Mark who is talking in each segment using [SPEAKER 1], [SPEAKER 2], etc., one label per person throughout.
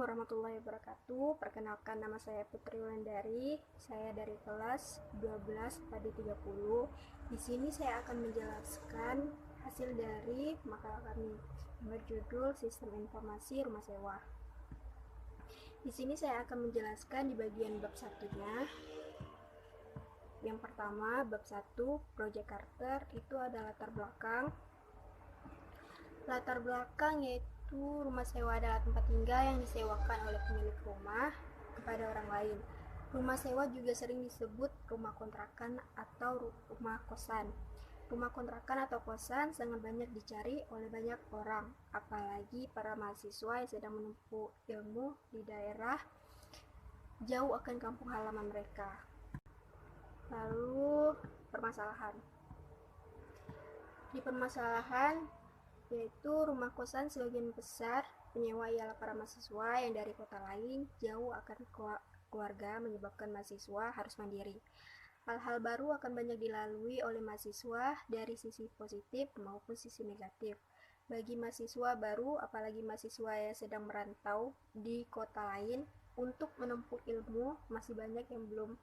[SPEAKER 1] warahmatullahi wabarakatuh. Perkenalkan, nama saya Putri Wulandari. Saya dari kelas 12 pada 30. Di sini saya akan menjelaskan hasil dari makalah kami yang berjudul Sistem Informasi Rumah Sewa. Di sini saya akan menjelaskan di bagian bab satunya. Yang pertama, bab 1, Project Carter, itu ada latar belakang. Latar belakang yaitu rumah sewa adalah tempat tinggal yang disewakan oleh pemilik rumah kepada orang lain. Rumah sewa juga sering disebut rumah kontrakan atau rumah kosan. Rumah kontrakan atau kosan sangat banyak dicari oleh banyak orang, apalagi para mahasiswa yang sedang menempuh ilmu di daerah jauh akan kampung halaman mereka. Lalu permasalahan. Di permasalahan yaitu rumah kosan sebagian besar penyewa ialah para mahasiswa yang dari kota lain jauh akan keluarga, menyebabkan mahasiswa harus mandiri. Hal-hal baru akan banyak dilalui oleh mahasiswa dari sisi positif maupun sisi negatif. Bagi mahasiswa baru, apalagi mahasiswa yang sedang merantau di kota lain untuk menempuh ilmu, masih banyak yang belum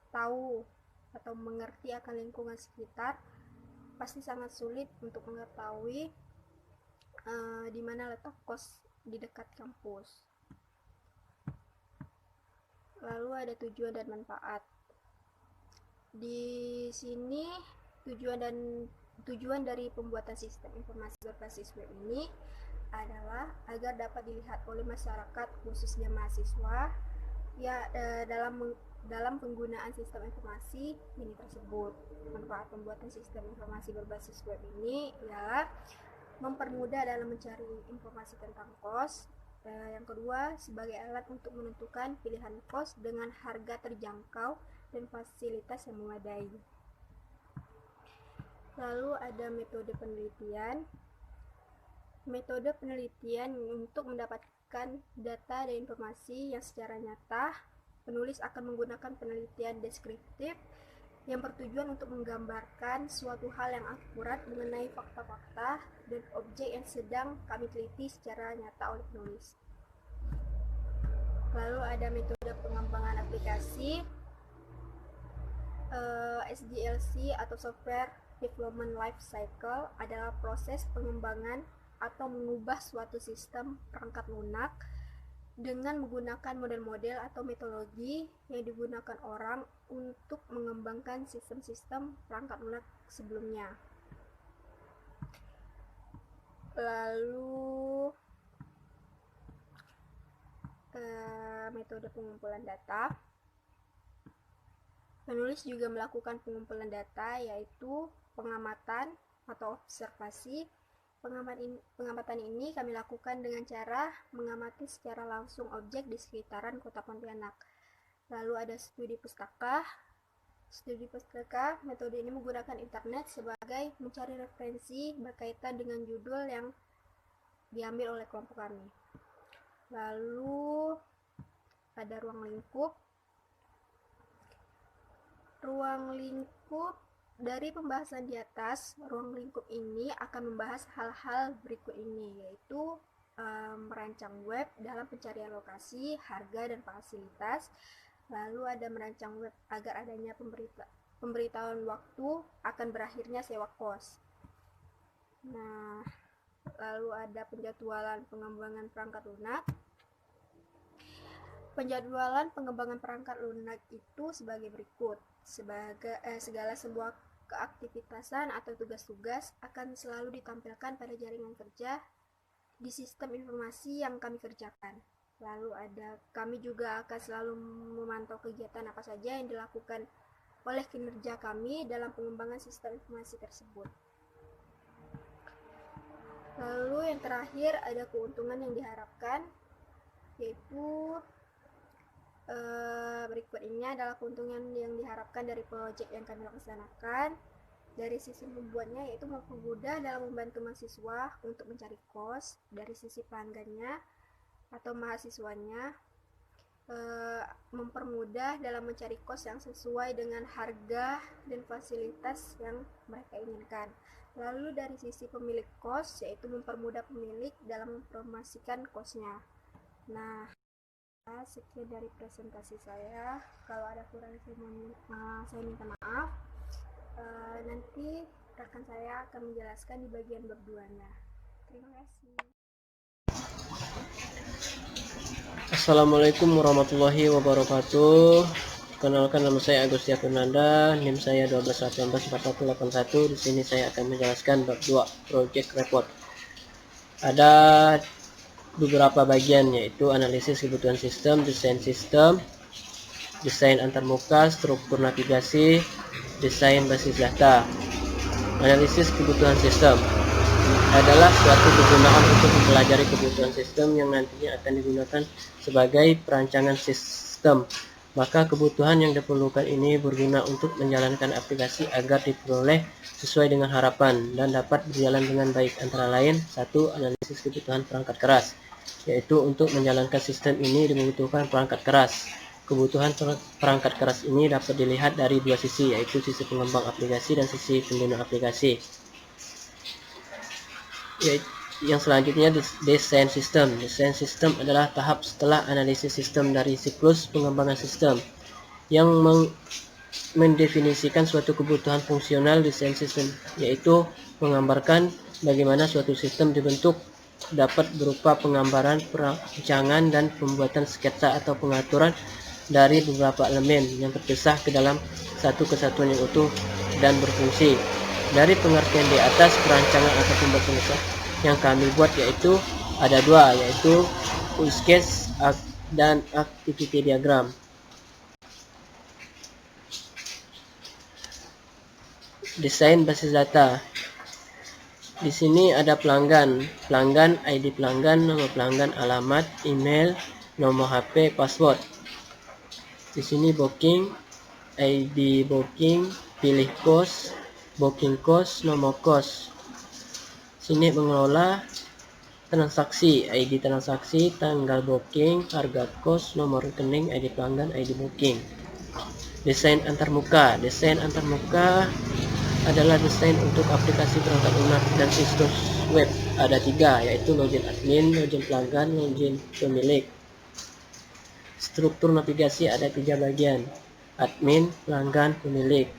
[SPEAKER 1] tahu atau mengerti akan lingkungan sekitar. Pasti sangat sulit untuk mengetahui di mana letak kos di dekat kampus. Lalu ada tujuan dan manfaat. Di sini tujuan dari pembuatan sistem informasi berbasis web ini adalah agar dapat dilihat oleh masyarakat, khususnya mahasiswa, ya dalam penggunaan sistem informasi ini tersebut. Manfaat pembuatan sistem informasi berbasis web ini ialah mempermudah dalam mencari informasi tentang kos. Yang kedua, sebagai alat untuk menentukan pilihan kos dengan harga terjangkau dan fasilitas yang memadai. Lalu ada metode penelitian. Metode penelitian untuk mendapatkan data dan informasi yang secara nyata, penulis akan menggunakan penelitian deskriptif yang bertujuan untuk menggambarkan suatu hal yang akurat mengenai fakta-fakta dan objek yang sedang kami teliti secara nyata oleh penulis. Lalu ada metode pengembangan aplikasi. SDLC atau Software Development Life Cycle adalah proses pengembangan atau mengubah suatu sistem perangkat lunak dengan menggunakan model-model atau metodologi yang digunakan orang untuk mengembangkan sistem-sistem perangkat lunak sebelumnya. Lalu metode pengumpulan data. Penulis juga melakukan pengumpulan data, yaitu pengamatan atau observasi. Pengamatan ini kami lakukan dengan cara mengamati secara langsung objek di sekitaran kota Pontianak. Lalu ada studi pustaka. Studi pustaka, metode ini menggunakan internet sebagai mencari referensi berkaitan dengan judul yang diambil oleh kelompok kami. Lalu ada ruang lingkup. Ruang lingkup, dari pembahasan di atas, ruang lingkup ini akan membahas hal-hal berikut ini, yaitu merancang web dalam pencarian lokasi, harga, dan fasilitas. Lalu ada merancang web agar adanya pemberitahuan waktu akan berakhirnya sewa kos. Nah, lalu ada penjadwalan pengembangan perangkat lunak. Penjadwalan pengembangan perangkat lunak itu sebagai berikut. Segala sebuah keaktivitasan atau tugas-tugas akan selalu ditampilkan pada jaringan kerja di sistem informasi yang kami kerjakan. Lalu kami juga akan selalu memantau kegiatan apa saja yang dilakukan oleh kinerja kami dalam pengembangan sistem informasi tersebut. Lalu yang terakhir ada keuntungan yang diharapkan, yaitu berikut ini adalah keuntungan yang diharapkan dari proyek yang kami laksanakan. Dari sisi pembuatnya, yaitu mempermudah dalam membantu mahasiswa untuk mencari kos. Dari sisi pelanggannya atau mahasiswanya, mempermudah dalam mencari kos yang sesuai dengan harga dan fasilitas yang mereka inginkan. Lalu dari sisi pemilik kos, yaitu mempermudah pemilik dalam mempromosikan kosnya. Nah, sekian dari presentasi saya. Kalau ada kurang saya minta maaf. Nanti rekan saya akan menjelaskan di bagian bab 2-nya. Terima kasih.
[SPEAKER 2] Assalamualaikum warahmatullahi wabarakatuh. Kenalkan, nama saya Agustia Fernanda, NIM saya 12184181. Di sini saya akan menjelaskan bab 2 project report. Ada beberapa bagian, yaitu analisis kebutuhan sistem, desain antarmuka, struktur navigasi, desain basis data. Analisis kebutuhan sistem adalah suatu kegunaan untuk mempelajari kebutuhan sistem yang nantinya akan digunakan sebagai perancangan sistem. Maka kebutuhan yang diperlukan ini berguna untuk menjalankan aplikasi agar diperoleh sesuai dengan harapan dan dapat berjalan dengan baik. Antara lain, 1. Analisis kebutuhan perangkat keras, yaitu untuk menjalankan sistem ini dibutuhkan perangkat keras. Kebutuhan perangkat keras ini dapat dilihat dari dua sisi, yaitu sisi pengembang aplikasi dan sisi pengguna aplikasi. Yang selanjutnya, desain sistem. Desain sistem adalah tahap setelah analisis sistem dari siklus pengembangan sistem yang mendefinisikan suatu kebutuhan fungsional. Desain sistem yaitu menggambarkan bagaimana suatu sistem dibentuk, dapat berupa penggambaran, perancangan, dan pembuatan sketsa atau pengaturan dari beberapa elemen yang terpisah ke dalam satu kesatuan yang utuh dan berfungsi. Dari pengertian di atas, perancangan atau pembuatan yang kami buat yaitu ada dua, yaitu use case dan activity diagram. Desain basis data. Di sini ada pelanggan, ID pelanggan, nama pelanggan, alamat, email, nomor HP, password. Di sini booking, ID booking, pilih kos, booking kos, nomor kos. Sini mengelola transaksi, ID transaksi, tanggal booking, harga kos, nomor rekening, ID pelanggan, ID booking. Desain antarmuka. Desain antarmuka adalah desain untuk aplikasi perangkat lunak dan situs web. Ada 3, yaitu login admin, login pelanggan, login pemilik. Struktur navigasi ada 3 bagian: admin, pelanggan, pemilik.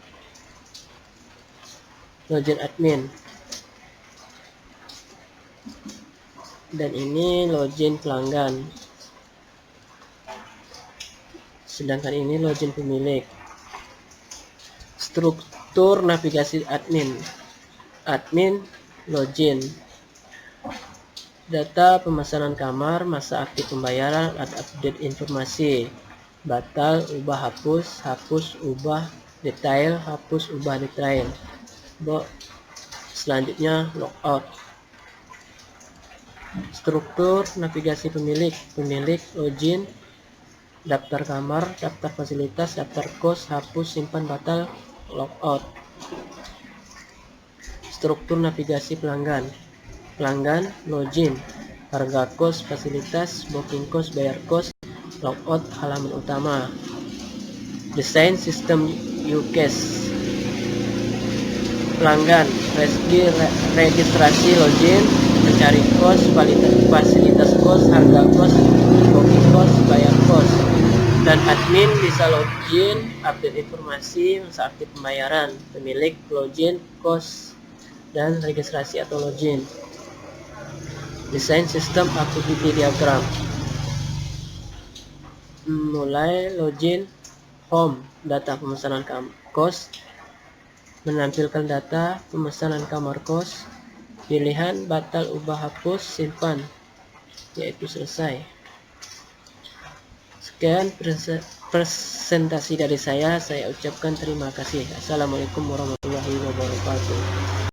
[SPEAKER 2] Login admin, dan ini login pelanggan, sedangkan ini login pemilik. Struktur navigasi admin. Admin, login, data pemesanan kamar, masa aktif pembayaran, ada update informasi, batal, ubah, hapus, hapus, ubah, detail, hapus, ubah, detail. Selanjutnya logout. Struktur navigasi pemilik. Pemilik, login, daftar kamar, daftar fasilitas, daftar kos, hapus, simpan, batal, logout. Struktur navigasi pelanggan. Pelanggan, login, harga kos, fasilitas, booking kos, bayar kos, logout, halaman utama. Desain sistem use case. Pelanggan, registrasi, login, mencari kos, fasilitas kos, harga kos, booking kos, bayar kos. Dan admin bisa login, update informasi, masa aktif pembayaran. Pemilik, login, kos, dan registrasi atau login. Desain sistem activity diagram. Mulai login, home, data pemesanan kos, menampilkan data pemesanan kamar kos, pilihan, batal, ubah, hapus, simpan, yaitu selesai. Sekian presentasi dari saya ucapkan terima kasih. Assalamualaikum warahmatullahi wabarakatuh.